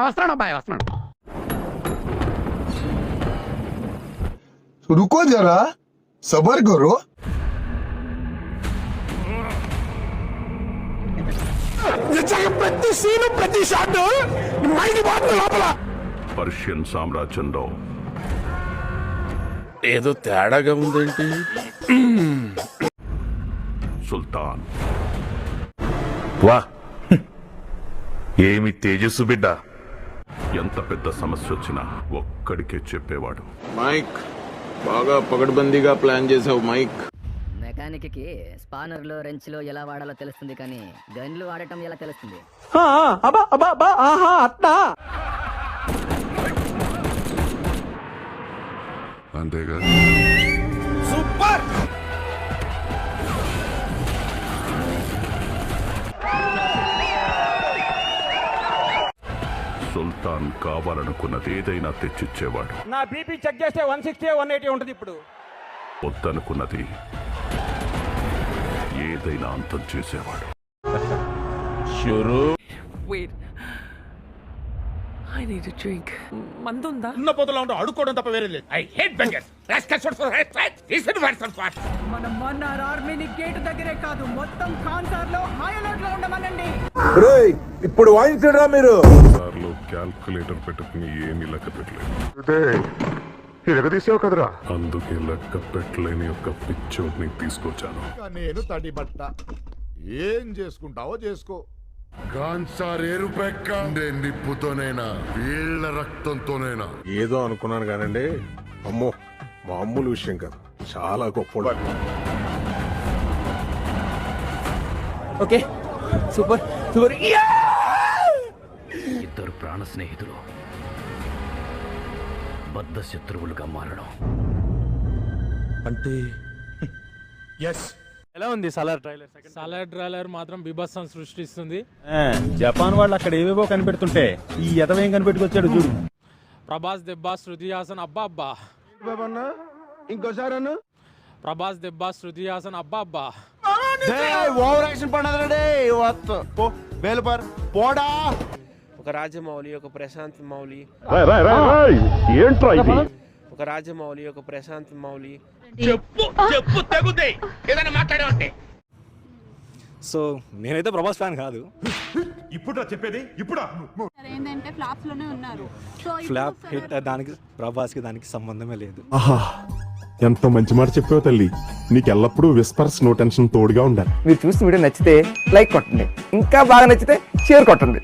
వస్తున్నాడు అబ్బాయి వస్తున్నాడు. रुको जरा सबर करो. ప్రతి సీను ప్రతి షాట్ మైండ్ బాగా లోపల. పర్షియన్ సామ్రాజ్యంలో ఏదో తేడాగా ఉందేంటి? సుల్తాన్ వా ఏమి తేజస్సు బిడ్డ. ఎంత పెద్ద సమస్య వచ్చినా ఒక్కడికే చెప్పేవాడు. మైక్ బాగా పగడ్బందీగా ప్లాన్ చేసావు మైక్. మెకానిక్ కి స్పానర్ లో రెంచ్ లో ఎలా వాడాలో తెలుస్తుంది, కానీ గన్లు వాడటం ఎలా తెలుస్తుంది? అంతేగా. సూపర్. సుల్తాన్ కావాలనుకున్నది ఏదైనా తెచ్చిచ్చేవాడు. నా బీపీ చెక్ చేస్తే 160 180 ఉంటుంది. ఇప్పుడు వద్దనుకున్నది ఏదైనా అంతం చేసేవాడు. ఉన్న పోతలో ఉంటాం, అడుక్కోవడం తప్ప వేరే లేదు. I hate bangers. మనం మన్నార్ ఆర్మీని గేట్ దగ్గరే కాదు, మొత్తం ఖాన్సార్ లో హై అలర్ట్ లో ఉండమనండి. ఇప్పుడు వాయించరా మీరు. సార్లు క్యాల్కులేటర్ పెట్టుకుని ఏమీ లెక్క పెట్టలేదు. తీసావు కదరా. అందుకే లెక్క పెట్టలేని ఒక పిచ్చోడ్ని తీసుకొచ్చాను. నేను తడి బట్ట ఏం చేసుకుంటావో చేసుకో. కాన్సారేరుపెక్కండే నిప్పుతోనైనా వీళ్ళ రక్తంతోనైనా. ఏదో అనుకున్నాను కానండి, అమ్మో మామూలు విషయం కాదు, చాలా గొప్ప. Okay super super. ఇద్దరు ప్రాణ స్నేహితులు బద్ధ శత్రువులుగా మారడం అంటే ఎలా ఉంది సలార్ ట్రైలర్? సాలర్ ట్రైలర్ మాత్రం బీభత్సం సృష్టిస్తుంది. జపాన్ వాళ్ళు అక్కడ ఏవేవో కనిపెడుతుంటే ఈ ఎదవేం కనిపెట్టుకొచ్చాడు చూడు. ప్రభాస్ దెబ్బా శృతి హాసన్ అబ్బా అబ్బా. ఇంకోసారి అన్న ప్రభాస్ దెబ్బా శృతి హాసన్ అబ్బా అబ్బా. ఓవర్ యాక్షన్ పడదండి. పోడా ఒక రాజమౌళి, ఒక ప్రశాంత్ మౌలి, ఏంట్రా ఇది? ఒక రాజమౌళి, ఒక ప్రశాంత్ మౌలి. చెప్పు తెగుదే ఏదైనా మాట్లాడే. సో నేనైతే ప్రభాస్ ఫ్యాన్ కాదు. ఇప్పుడు చెప్పేది ఇప్పుడు ఏంటంటే ఫ్లాప్స్ లోనే ఉన్నారు. ఫ్లాప్ హిట్ దానికి ప్రభాస్ కి దానికి సంబంధమే లేదు. ఎంత మంచి మాట చెప్పావు తల్లి. నీకు ఎల్లప్పుడూ విస్పర్స్ నో టెన్షన్ తోడుగా ఉండాలి. మీరు చూసిన వీడియో నచ్చితే లైక్ కొట్టండి, ఇంకా బాగా నచ్చితే షేర్ కొట్టండి.